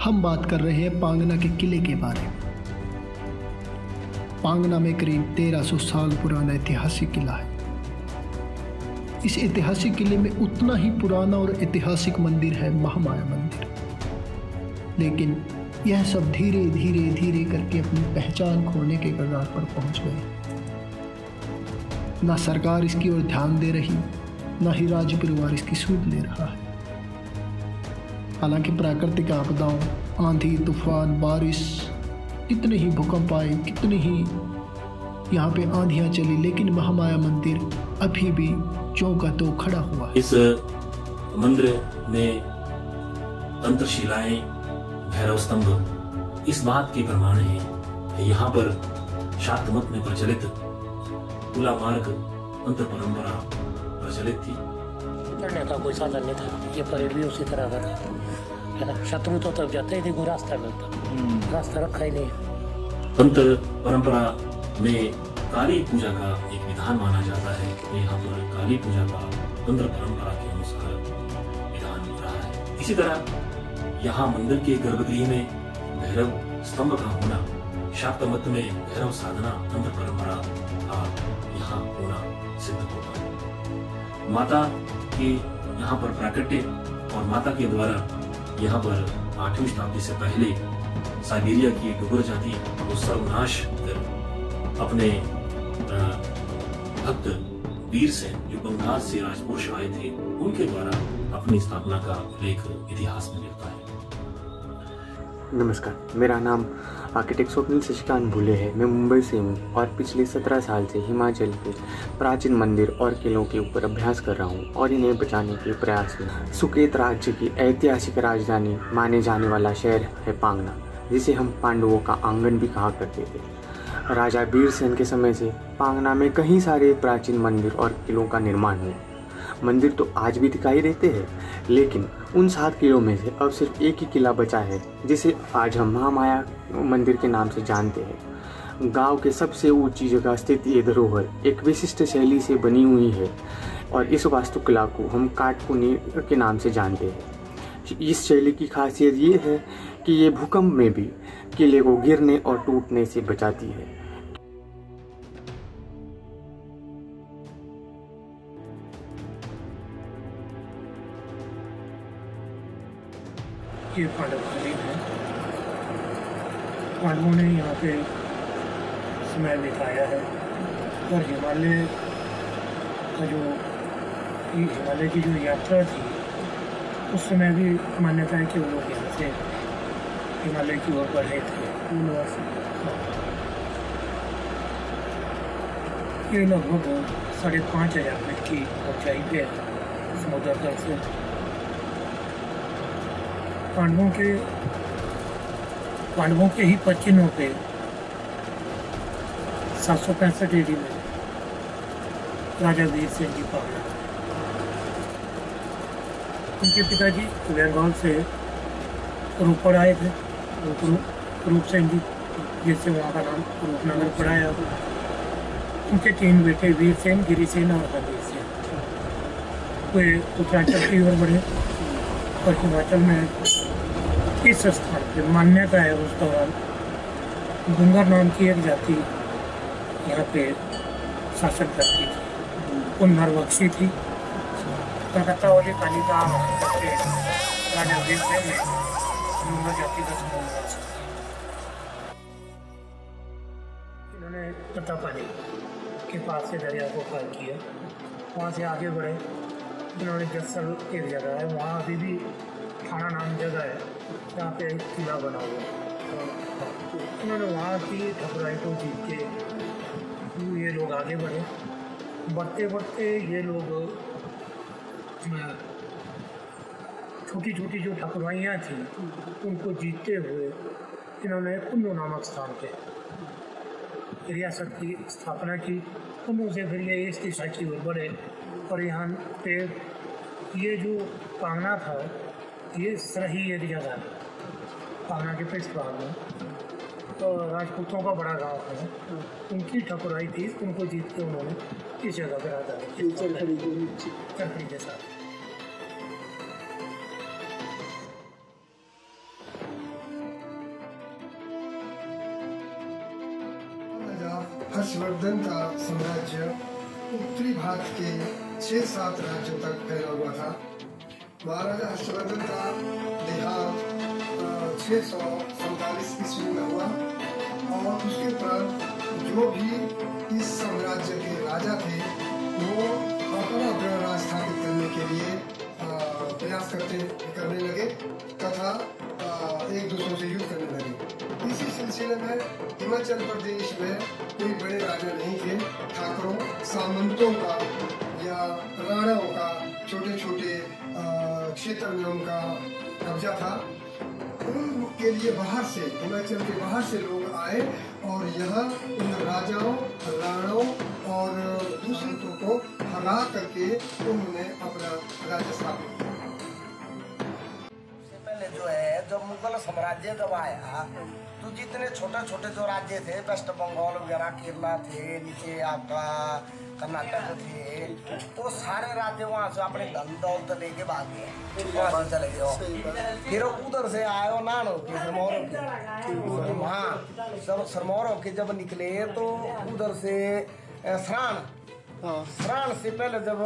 हम बात कर रहे हैं पांगना के किले के बारे में। पांगना में करीब 1300 साल पुराना ऐतिहासिक किला है। इस ऐतिहासिक किले में उतना ही पुराना और ऐतिहासिक मंदिर है, महामाया मंदिर। लेकिन यह सब धीरे धीरे धीरे करके अपनी पहचान खोने के कगार पर पहुंच गए। ना सरकार इसकी ओर ध्यान दे रही, ना ही राज परिवार इसकी सूध ले रहा है। हालांकि प्राकृतिक आपदाओं, आंधी, तूफान, बारिश, कितने ही भूकंप आए, कितनी ही यहाँ पे आंधियाँ चली, लेकिन महामाया मंदिर अभी भी ज्यों का त्यों खड़ा हुआ है। इस मंदिर में तंत्रशिलाएं, भैरव स्तंभ इस बात के प्रमाण है कि यहाँ पर शाक्त मत में प्रचलित तुला मार्ग तंत्र परंपरा प्रचलित थी। करने का कोई साधन नहीं था। ये परेड भी उसी तरह का था, है ना। शत्रु तो तब जाते ही थे, कोई रास्ता मिलता, रास्ता रखा ही नहीं। तंत्र परंपरा में काली पूजा का एक विधान माना जाता है। यहाँ पर काली पूजा का तंत्र परंपरा के अनुसार विधान रहा है। इसी तरह यहाँ मंदिर के गर्भगृह में भैरव स्तंभ का होना, शाक्त मत में भैरव साधना तंत्र परंपरा का यहाँ होना सिद्ध होता है। माता के यहाँ पर प्राकट्य और माता के द्वारा यहाँ पर 8वीं शताब्दी से पहले साइबेरिया की डुगर जाति को सर्वनाश कर अपने भक्त वीरसेन, जो बंगाल से राजपुरुष आए थे, उनके द्वारा अपनी स्थापना का उल्लेख इतिहास में मिलता है। नमस्कार, मेरा नाम आर्किटेक्ट स्वप्निल शशिकांत भूले है। मैं मुंबई से हूँ और पिछले 17 साल से हिमाचल के प्राचीन मंदिर और किलों के ऊपर अभ्यास कर रहा हूँ और इन्हें बचाने के प्रयास में। सुकेत राज्य की ऐतिहासिक राजधानी माने जाने वाला शहर है पांगना, जिसे हम पांडवों का आंगन भी कहा करते थे। राजा वीरसेन के समय से पांगना में कई सारे प्राचीन मंदिर और किलों का निर्माण हुआ। मंदिर तो आज भी दिखाई देते हैं, लेकिन उन 7 किलों में से अब सिर्फ एक ही किला बचा है, जिसे आज हम महामाया मंदिर के नाम से जानते हैं। गांव के सबसे ऊंची जगह स्थित ये धरोहर एक विशिष्ट शैली से बनी हुई है और इस वास्तुकला को हम काटकुनी के नाम से जानते हैं। इस शैली की खासियत ये है कि ये भूकंप में भी किले को गिरने और टूटने से बचाती है। ये पांडव मंदिर है। पांडवों ने यहाँ पे समय बिताया है और हिमालय की जो यात्रा थी, उस समय भी मान्यता है कि वो लोग यहाँ से हिमालय की ओर बढ़े थे। ये लगभग 5,500 फीट की ऊंचाई पे है समुद्र तल से। पांडवों के ही पश्चिमों पे 765 AD में राजा वीरसेन जी पांगना। उनके पिताजी बंगाल से रोपड़ आए थे, रूपसेन जी, जिससे वहाँ का नाम रूपनगर पड़ाया। उनके 3 बेटे वीरसेन, गिरिसेन और हरवीरसेन। वे उत्तरांचल की ओर बढ़े और हिमाचल में इस स्थान पर मान्यता है उस दौरान गुंगर नाम की एक जाति यहाँ पे शासन करती थी। वो नरवक्षी थी। कलकत्ता वाली तालिका राजा वीरसेन ने गुंगर जाति का समूह। इन्होंने तत्तापानी के पास से दरिया को पार किया, वहाँ से आगे बढ़े। इन्होंने जस्सल एक जगह है, वहाँ अभी भी थाना नाम जगह है, जहाँ पे एक किला बना हुआ। उन्होंने वहाँ की ठकुराई को जीत के ये लोग आगे बढ़े। बढ़ते बढ़ते ये लोग छोटी छोटी जो ठकुराइयाँ थी, उनको जीतते हुए इन्होंने कुल्लू नामक स्थान पे रियासत की स्थापना की। कुल्लू से फिर ये इस दिशा की ओर बढ़े और यहाँ पे ये जो पांगना था, ये सरही एक जगह है पांगना के पृष्ठ भाग में, तो राजपूतों का बड़ा गांव है। उनकी ठकुराई थी, उनको जीत के उन्होंने इस जगह पर राजधानी चरखड़ी के साथ। हर्षवर्धन का साम्राज्य उत्तरी भारत के 6-7 राज्यों तक फैला हुआ था। महाराजा हर्षवर्धन का देहांत 647 ईस्वी में हुआ और उसके उपरांत जो भी इस साम्राज्य के राजा थे वो अपना राज स्थापित करने के लिए प्रयास करने लगे तथा एक दूसरे से युद्ध करने लगे। इसी सिलसिले में हिमाचल प्रदेश में कोई बड़े राजा नहीं थे। ठाकुरों, सामंतों का या राणाओं का छोटे छोटे क्षेत्र में उनका कब्जा था। उनके लिए बाहर से, हिमाचल के बाहर से लोग आए और यहाँ उन राजाओं, राणाओं और दूसरों को हरा करके उन्होंने अपना राज्य स्थापित किया। सबसे पहले जो है, जब मुगल साम्राज्य जब आया तो जितने छोटे छोटे जो राज्य थे, वेस्ट बंगाल वगैरह, केरला थे, नीचे आपका कर्नाटक थे, तो सारे राज्य वहाँ से अपने धन दौलत लेके भाग गए, वहाँ से चले गए। फिर उधर से आयो नानो के सरमौरों के, वहाँ सब सरमौरों के जब निकले तो उधर से श्राण से पहले जब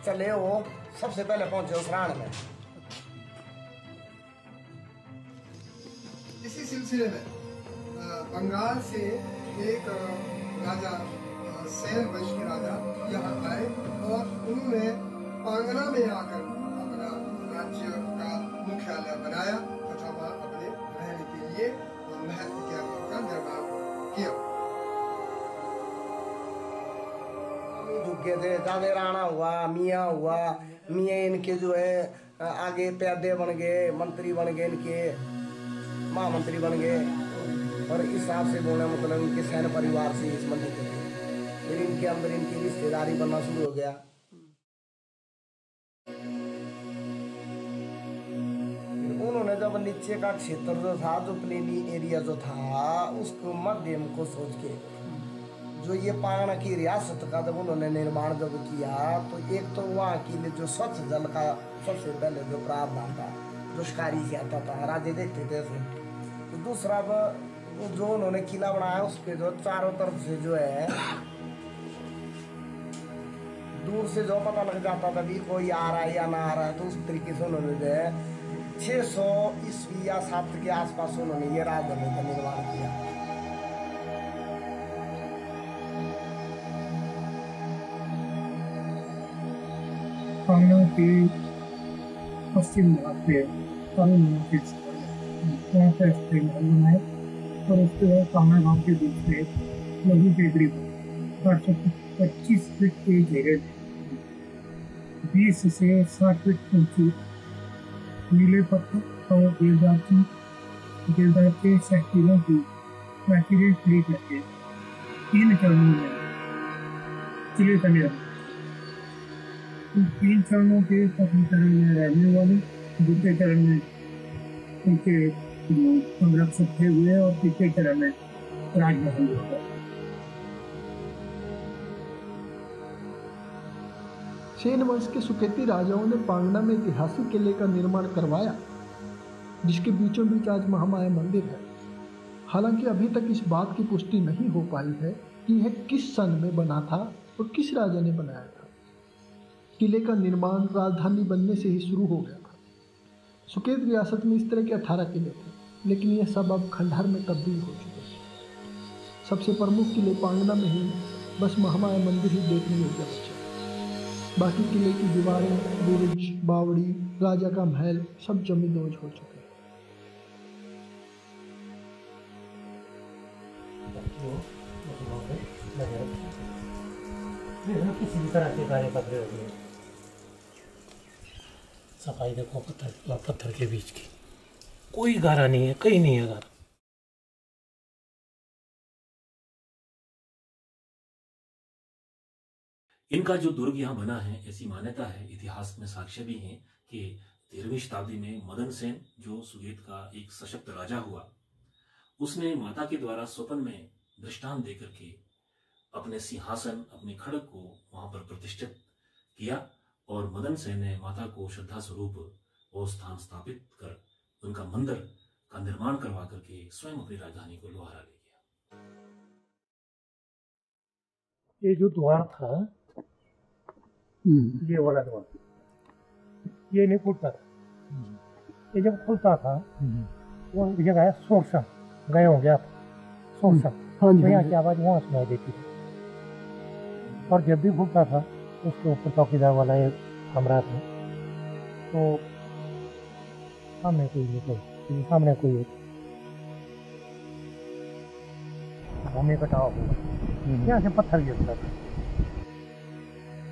चले वो सबसे पहले पहुंचे श्राण में। इसी सिलसिले में बंगाल से एक राजा, सैन वंश के राजा यहाँ आए और उन्होंने पांगना में आकर अपना राज्य का मुख्यालय बनाया तथा वहाँ अपने रहने के लिए महल इत्यादि का निर्माण किया। झुके थे, जादे राणा हुआ, मियाँ हुआ, मियाँ इनके जो है आगे प्यादे बन गए, मंत्री बन गए, इनके महामंत्री बन गए और इस हिसाब से बोलना मतलब इनके सैन्य परिवार से संबंधित थे। फिर इनके अंदर इनकी रिश्तेदारी बनना शुरू हो गया। उन्होंने जब नीचे का क्षेत्र जो था, जो प्लेनी एरिया जो था, उसको मध्यम को सोच के जो ये पांगना की रियासत का जब उन्होंने निर्माण जब किया तो एक तो वहाँ की जो स्वच्छ जल का सबसे पहले जो प्रावधान था, जो शिकारी से आता था, राजे देखते थे ऐसे। तो दूसरा जो उन्होंने किला बनाया उसके जो चारों तरफ से जो है दूर से जो पता लग जाता था भी कोई आ रहा है या ना आ रहा है, तो उस तरीके से उन्होंने जो है 600 ईस्वी या 7 के आसपास उन्होंने ये राजधानी का निर्माण किया। पांगना के पश्चिम भाग पे बनाए और उसके बाद पांगना गांव के बीच में लघु टेकरी 825 फीट की घेरे 20 से 60 फीट ऊंची नीले पत्थर और देवदार के शक्तियों की प्राचीरें खड़ी करके 3 चरणों में किले का निर्माण। 3 चरणों के प्रथम चरण में रहने वाले, दूसरे चरण में उनके संरक्षक थे हुए और तीसरे चरण में राजमहल हुआ। सेन वंश के सुकेती राजाओं ने पांगना में ऐतिहासिक किले का निर्माण करवाया, जिसके बीचों बीच आज महामाया मंदिर है। हालांकि अभी तक इस बात की पुष्टि नहीं हो पाई है कि यह किस सन में बना था और किस राजा ने बनाया था। किले का निर्माण राजधानी बनने से ही शुरू हो गया था। सुकेत रियासत में इस तरह के 18 किले थे, लेकिन यह सब अब खंडहर में तब्दील हो चुके हैं। सबसे प्रमुख किले पांगना में ही बस महामाया मंदिर ही देखने योग्य बचे। बाकी किले की दीवारें, बुर्ज, बावड़ी, राजा का महल सब जमींदोज हो चुके हैं। किसी भी तरह के कार्य कर रहे होंगे। सफाई देखो पत्थर के बीच की, कोई गारा नहीं है, कहीं नहीं है गारा। इनका जो दुर्ग यहाँ बना है, ऐसी मान्यता है, इतिहास में साक्ष्य भी हैं कि 13वीं शताब्दी में मदन सेन, जो सुगेत का एक सशक्त राजा हुआ, उसने माता के द्वारा स्वप्न में दृष्टांत देकर के अपने सिंहासन, अपने खड़ग को वहां पर प्रतिष्ठित किया और मदन सेन ने माता को श्रद्धा स्वरूप वो स्थान स्थापित कर उनका मंदिर का निर्माण करवा करके स्वयं अपनी राजधानी को लोहारा ले गया। ये जो द्वार था, ये वाला द्वार, ये नहीं खुलता था। ये जब खुलता था वो जगह है सोरसम, गए होंगे आप सोरसम, तो यहाँ की आवाज़ वहाँ सुनाई देती थी। और जब भी खुलता था उसके ऊपर चौकीदार वाला एक कमरा था, तो सामने कोई नहीं, सामने कोई एक भूमि कटाव होगा, यहाँ से पत्थर गिरता था,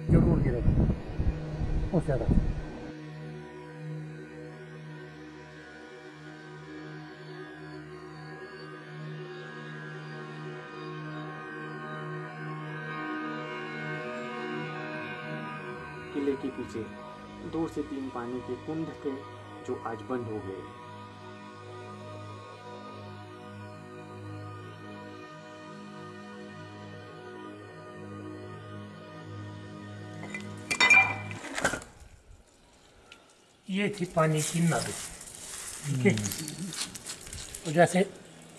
जरूर गिरेगा उस जगह से। किले के पीछे 2 से 3 पानी के कुंड थे जो आज बंद हो गए। ये थी पानी की नदी, ठीक है। तो जैसे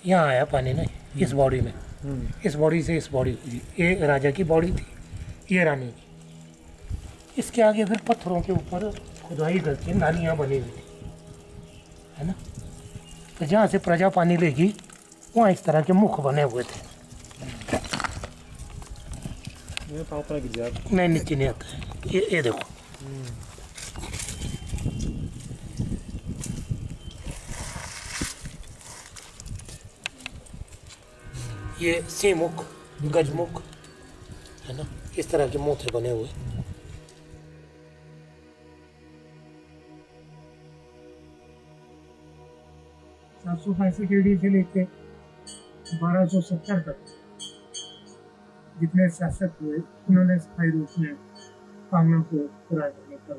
यहाँ आया पानी ना इस बॉडी में, इस बॉडी से इस बॉडी, ये राजा की बॉडी थी, ये रानी की। इसके आगे फिर पत्थरों के ऊपर खुदाई करके नालियाँ बनी हुई थी, है ना। तो जहाँ से प्रजा पानी लेगी वहाँ इस तरह के मुख बने हुए थे। नहीं, नीचे नहीं आता है। ये देखो, ये सीमुख, गजमुख, है ना, इस तरह के मुँह थे बने हुए। से लेके 1270 तक जितने शासक हुए उन्होंने स्थायी रूप में कांगड़ा को पूरा करने का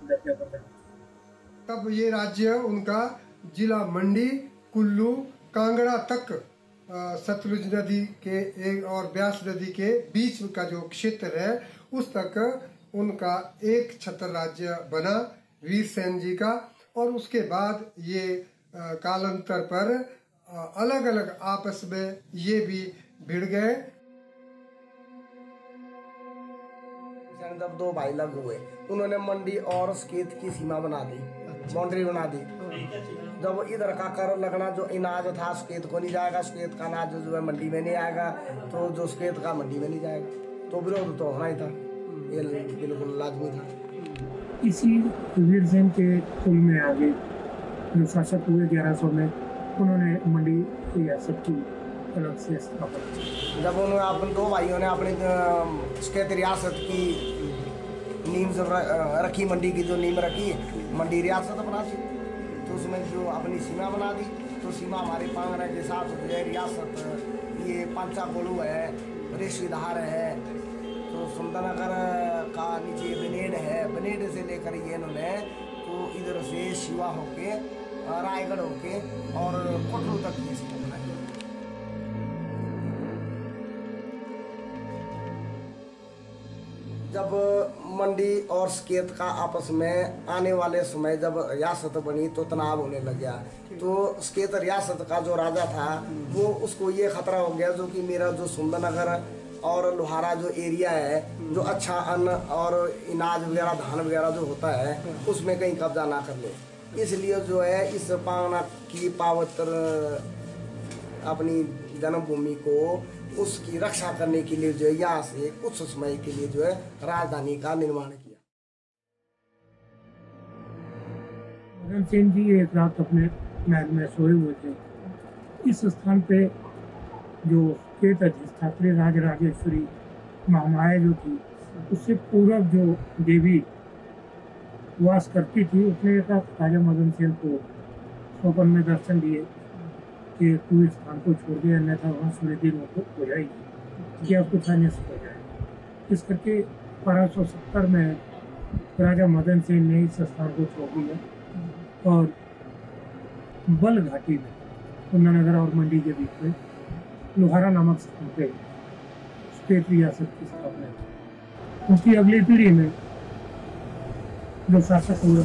दर्जा बनाया। तब ये राज्य उनका जिला मंडी, कुल्लू, कांगड़ा तक सतलुज नदी के एक और ब्यास नदी के बीच का जो क्षेत्र है उस तक उनका एक छत्र राज्य बना वीरसेन जी का। और उसके बाद ये कालांतर पर अलग अलग आपस में ये भी भिड़ गए। जब 2 भाई लग हुए उन्होंने मंडी और स्केत की सीमा बना दी, बाउंड्री बना दी। जब इधर का कर लगना, जो अनाज था स्केत को नहीं जाएगा, स्केत का अनाज जो है मंडी में नहीं आएगा, तो जो स्केत का मंडी में नहीं जाएगा, तो विरोध तो होना ही था, ये बिल्कुल लाजमी था। इसी वीरसेन के कुल में आगे जो शासक हुए 1100 में, उन्होंने मंडी रियासत की अलग से स्थापना। जब उन्होंने अपन 2 भाइयों ने अपनी स्केत रियासत की नींव रखी, मंडी की जो नींव रखी, मंडी रियासत बना दी, तो उसमें जो अपनी सीमा बना दी, तो सीमा हमारे पांगरा के साथ जो है रियासत, ये पंचा गोलू है, रेशीधार है, तो सुंदरनगर का नीचे बनेड है, बनेड से लेकर ये इन्होंने तो इधर से शिवा होके, रायगढ़ होके और कोटरू तक ये सीमा बनाई। जब मंडी और स्केत का आपस में आने वाले समय जब रियासत बनी तो तनाव होने लग गया, तो स्केत रियासत का जो राजा था वो उसको ये खतरा हो गया जो कि मेरा जो सुंदरनगर और लोहारा जो एरिया है, जो अच्छा अन्न और अनाज वगैरह धान वगैरह जो होता है उसमें कहीं कब्जा ना कर ले। इसलिए जो है इस पावना की पवित्र अपनी जन्मभूमि को उसकी रक्षा करने के लिए जो है यहाँ से कुछ समय के लिए जो है राजधानी का निर्माण किया। मदन सेन जी एक रात अपने महल में सोए हुए थे। इस स्थान पे जो स्केत अधिष्ठात्री राजराजेश्वरी महामाया जो थी, उससे पूर्व जो देवी वास करती थी, उसने एक राजा मदन सेन को स्वप्न में दर्शन दिए कि तू इस स्थान को छोड़ दे, अन्यथा वहाँ सूर्य दिन हो जाएगी, क्या कुछ अन्य हो जाए। इस करके 1270 में राजा मदन सेन ने इस स्थान को छोड़ दिया और बल घाटी में सुंदरनगर और मंडी के बीच में लोहारा नामक स्थान पे स्केत रियासत की स्थापना की। उसकी अगली पीढ़ी में जो शासक हुए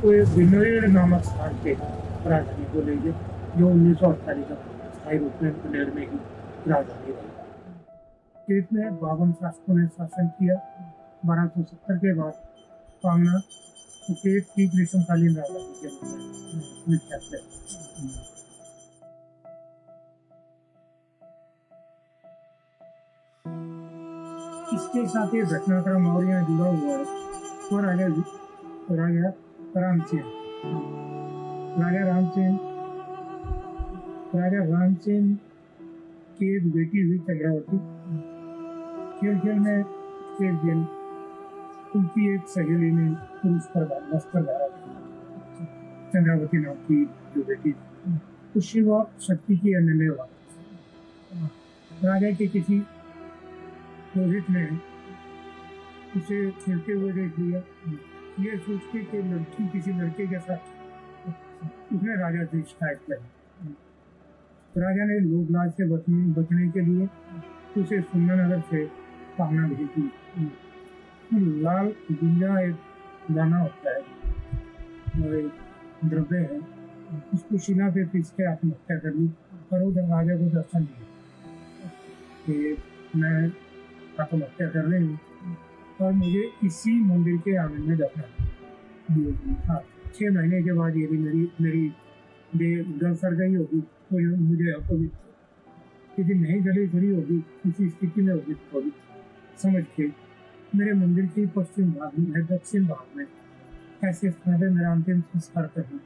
वो एक बिनोयर नामक स्थान पे राजधानी को ले गए, जो 1948 तक स्थायी रूप में बुंदेलखंड में ही राजधानी रही। सुकेत में 52 शासकों ने शासन किया। 1270 के बाद पांगना सुकेत की ग्रीष्मकालीन राजधानी के रूप में विख्यात है। इसके साथ ही घटनाक्रम और यहाँ जुड़ा हुआ है। और राजा रामसेन की एक बेटी हुई चंद्रावती। खेल में एक दिन उनकी एक सहेली ने पुरुष पर वस्त्र धारा किया। चंद्रावती नाम की जो बेटी थी, उससे वह शक्ति की अनन्य राजा के किसी पुरोहित ने उसे खेलते हुए देख लिया। ये सोच के कि लड़की किसी लड़के के साथ, उसने राजा से शिकायत की। राजा ने लोक लाज से बचने के लिए उसे सुंदरनगर से पांगना भेज दी। लाल गुंजा एक दाना होता है और एक द्रव्य है, उसको शिला पे पीस के आत्महत्या कर ली। और उधर राजा को दर्शन दिया कि मैं आत्महत्या कर रही हूँ और मुझे इसी मंदिर के आंगन में दफना। हाँ, 6 महीने के बाद यदि मेरी गल सड़ गई होगी तो मुझे अपवित्र, यदि नहीं गली सड़ी होगी, उसी स्थिति में होगी तो समझ के मेरे मंदिर के पश्चिम भाग में, दक्षिण भाग में ऐसे स्थान पे मेरा अंतिम संस्कार करना।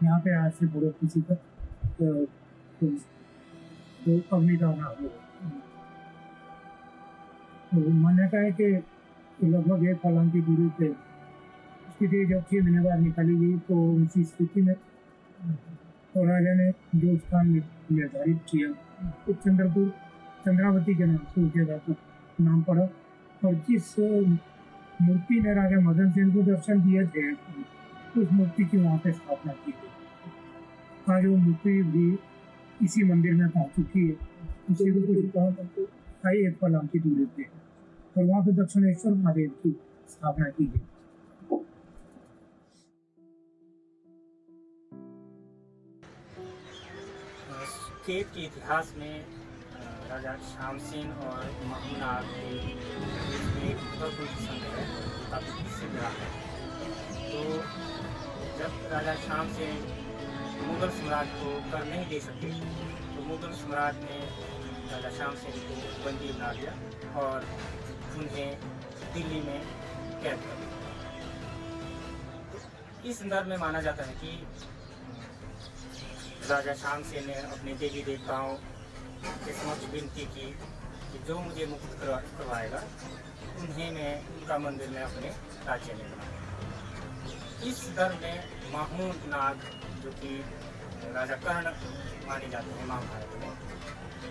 यहाँ पे आज से बड़ो किसी का तो अग्निदाह ना हो। तो मान्यता है कि लगभग 1 फलांग की दूरी पे उसकी देह जब 6 महीने बाद निकाली गई तो उसी स्थिति में तो राजा ने जो स्थान निर्धारित किया तो चंद्रावती के नाम से उस जगह का नाम पड़ा। और जिस मूर्ति ने राजा मदन सेन को दर्शन दिए थे, उस मूर्ति की वहाँ पे स्थापना की गई। आज वो मूर्ति भी इसी मंदिर में पहुँच चुकी है। उसी को कुछ 1 फलांग की दूरी पे और वहाँ पे दक्षिणेश्वर महादेव की स्थापना की गई। सुकेत के इतिहास में राजा श्यामसेन और महूनाग के बीच में एक महत्वपूर्ण संघ है, काफी प्रसिद्ध रहा है। तो जब राजा श्यामसेन मुगल सम्राट को कर नहीं दे सके तो मुगल सम्राट ने राजा श्यामसेन को बंदी बना दिया और उन्हें दिल्ली में कैद कर दिया। इस संदर्भ में माना जाता है कि राजा श्यामसेन ने अपने देवी देवताओं के समक्ष विनती की कि जो मुझे मुक्त करवाएगा उन्हें मैं उनका मंदिर में अपने राज्य में बनाऊंगा। इस संदर्भ में महूनाग जो कि राजा कर्ण माने जाते हैं महाभारत में,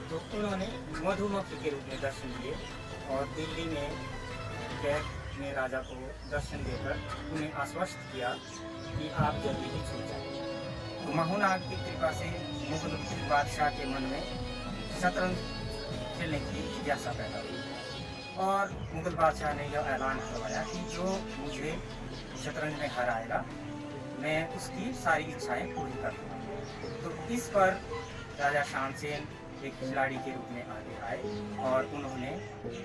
तो उन्होंने मधुमक्खी के रूप में दर्शन दिए और दिल्ली में कैद में राजा को दर्शन देकर उन्हें आश्वस्त किया कि आप जल्दी ही छूट जाएंगे। तो महूनाग की कृपा से मुगल बादशाह के मन में शतरंज खेलने की जिज्ञासा पैदा हुई और मुगल बादशाह ने यह ऐलान करवाया कि जो मुझे शतरंज में हराएगा मैं उसकी सारी इच्छाएं पूरी कर दूँगा। तो इस पर राजा श्यामसेन एक खिलाड़ी के रूप में आगे आए और उन्होंने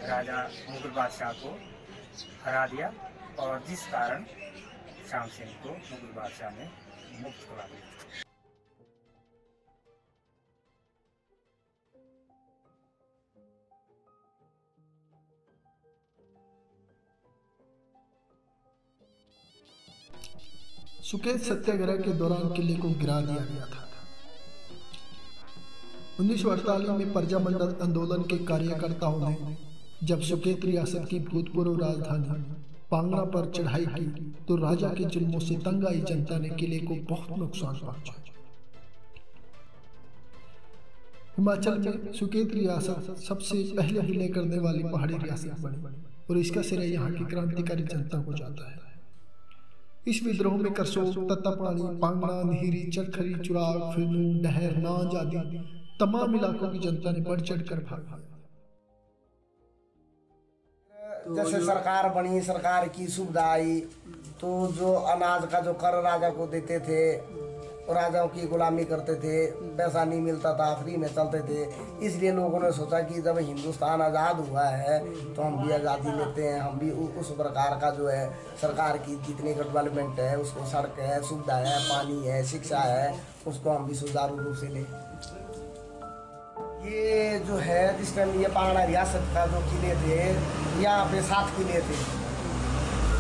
राजा मुगल बादशाह को हरा दिया और जिस कारण श्यामसेन को मुगल बादशाह ने मुक्त करवा दिया। सुकेत सत्याग्रह के दौरान किले को गिरा दिया गया था। 1948 में प्रजामंडल आंदोलन के कार्यकर्ताओं ने जब सुकेत रियासत की भूतपूर्व राजधानी पांगना पर चढ़ाई की तो राजा के जुल्मों से तंग आई जनता ने किले को बहुत नुकसान पहुंचाया। हिमाचल में सुकेत रियासत सबसे पहले विलय करने वाली पहाड़ी रियासत बनी और इसका श्रेय यहाँ की क्रांतिकारी जनता को जाता है। इस विद्रोह में करसोग, तत्तापानी, पांगना, निहिरी, चरखरी, चुराग, फिरनू, डहर, नांज आदि तमाम इलाकों की जनता ने बढ़ चढ़ कर भाग लिया। जैसे सरकार बनी, सरकार की सुविधा आई तो जो अनाज का जो कर राजा को देते थे राजाओं की गुलामी करते थे, पैसा नहीं मिलता था, फ्री में चलते थे। इसलिए लोगों ने सोचा कि जब हिंदुस्तान आज़ाद हुआ है तो हम भी आज़ादी लेते हैं, हम भी उस प्रकार का जो है सरकार की जितनी डेवलपमेंट है, उसको सड़क है, सुविधा है, पानी है, शिक्षा है, उसको हम भी सुचारू रूप से लें। ये जो है जिस टाइम ये पांगड़ा रियासत का जो किले थे, यहाँ पे 7 किले थे।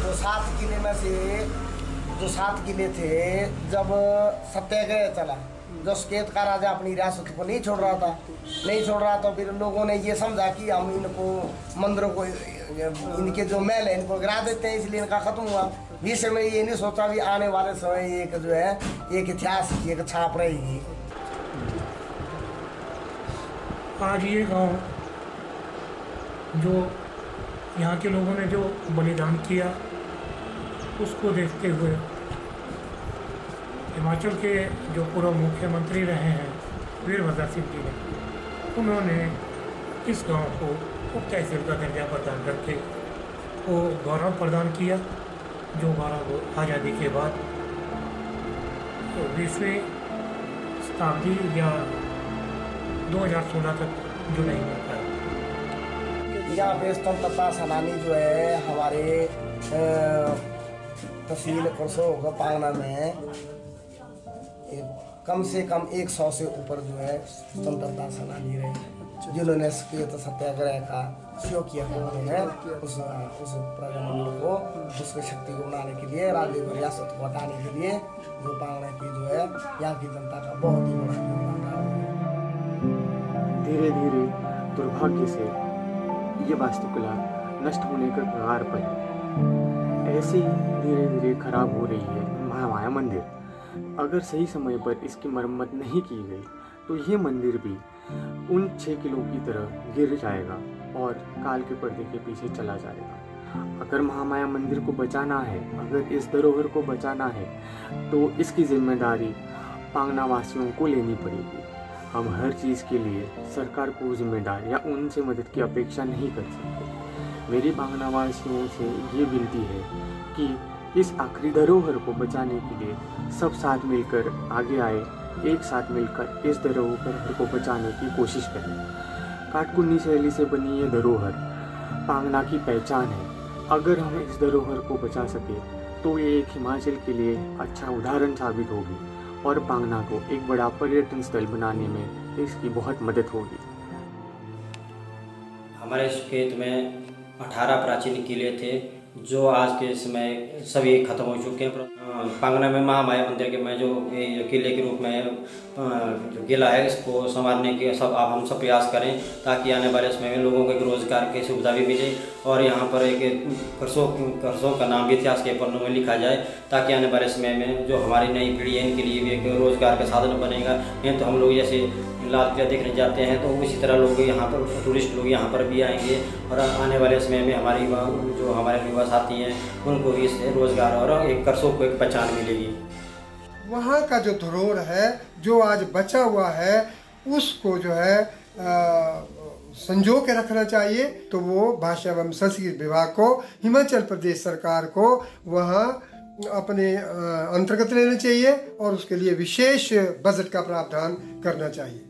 तो 7 किले में से जो 7 किले थे, जब सत्याग्रह चला, जो सुकेत का राजा अपनी रियासत को नहीं छोड़ रहा था, तो फिर लोगों ने ये समझा कि हम इनको मंदिरों को, इनके जो महल है इनको गिरा देते हैं, इसलिए इनका खत्म हुआ। बीच में ये नहीं सोचा भी आने वाले समय एक जो है एक इतिहास की एक छाप रहेगी। आज ये गांव जो यहाँ के लोगों ने जो बलिदान किया, उसको देखते हुए हिमाचल के जो पूर्व मुख्यमंत्री रहे हैं वीरभद्र सिंह जी ने, उन्होंने इस गांव को उप तहसील का दर्जा प्रदान करके वो गौरव प्रदान किया, जो गौरव आज़ादी के बाद 20वीं शताब्दी या 2016 तक जो नहीं मिल पाया। यहाँ पे स्वतंत्रता सेनानी जो है हमारे तहसील करसोग पांगना में कम से कम 100 से ऊपर जो है स्वतंत्रता सेनानी रहे, जिन्होंने सत्याग्रह का उपयोग किया। उन्होंने उस प्रजनन को, उसकी शक्ति को बनाने के लिए, राज्य को, रियासत को हटाने के लिए जो पांगना की जो है यहाँ की जनता का बहुत ही बड़ा योगदान रहा। धीरे धीरे दुर्भाग्य से ये वास्तुकला नष्ट होने के कगार पर है। ऐसे ही धीरे धीरे खराब हो रही है महामाया मंदिर। अगर सही समय पर इसकी मरम्मत नहीं की गई तो ये मंदिर भी उन 6 किलों की तरह गिर जाएगा और काल के पर्दे के पीछे चला जाएगा। अगर महामाया मंदिर को बचाना है, अगर इस धरोहर को बचाना है, तो इसकी जिम्मेदारी पांगना वासियों को लेनी पड़ेगी। हम हर चीज़ के लिए सरकार को जिम्मेदार या उनसे मदद की अपेक्षा नहीं कर सकते। मेरी पांगना वासियों से ये विनती है कि इस आखिरी धरोहर को बचाने के लिए सब साथ मिलकर आगे आए, एक साथ मिलकर इस धरोहर को बचाने की कोशिश करें। काटकुन्नी शैली से बनी ये धरोहर पांगना की पहचान है। अगर हम इस धरोहर को बचा सके तो ये एक हिमाचल के लिए अच्छा उदाहरण साबित होगी और पांगना को एक बड़ा पर्यटन स्थल बनाने में इसकी बहुत मदद होगी। हमारे इस खेत में 18 प्राचीन किले थे जो आज के समय सभी खत्म हो चुके हैं। पांगना में महामाया मंदिर के में जो किले के रूप में जो किला है, इसको संवारने के हम सब प्रयास करें ताकि आने वाले समय में लोगों को एक रोजगार की सुविधा भी मिले और यहाँ पर एक करसों का नाम भी इतिहास के पन्नों में लिखा जाए ताकि आने वाले समय में जो हमारी नई पीढ़ी है इनके लिए भी एक रोजगार का साधन बनेगा। नहीं तो हम लोग जैसे लाल किला देखने जाते हैं तो उसी तरह लोग यहाँ पर, टूरिस्ट लोग यहाँ पर भी आएंगे और आने वाले समय में हमारी जो हमारे युवा साथी हैं उनको भी इससे रोजगार और एक करसों को एक पहचान मिलेगी। वहाँ का जो धरोहर है जो आज बचा हुआ है उसको जो है संजो के रखना चाहिए। तो वो भाषा एवं संस्कृति विभाग को, हिमाचल प्रदेश सरकार को वहाँ अपने अंतर्गत लेना चाहिए और उसके लिए विशेष बजट का प्रावधान करना चाहिए।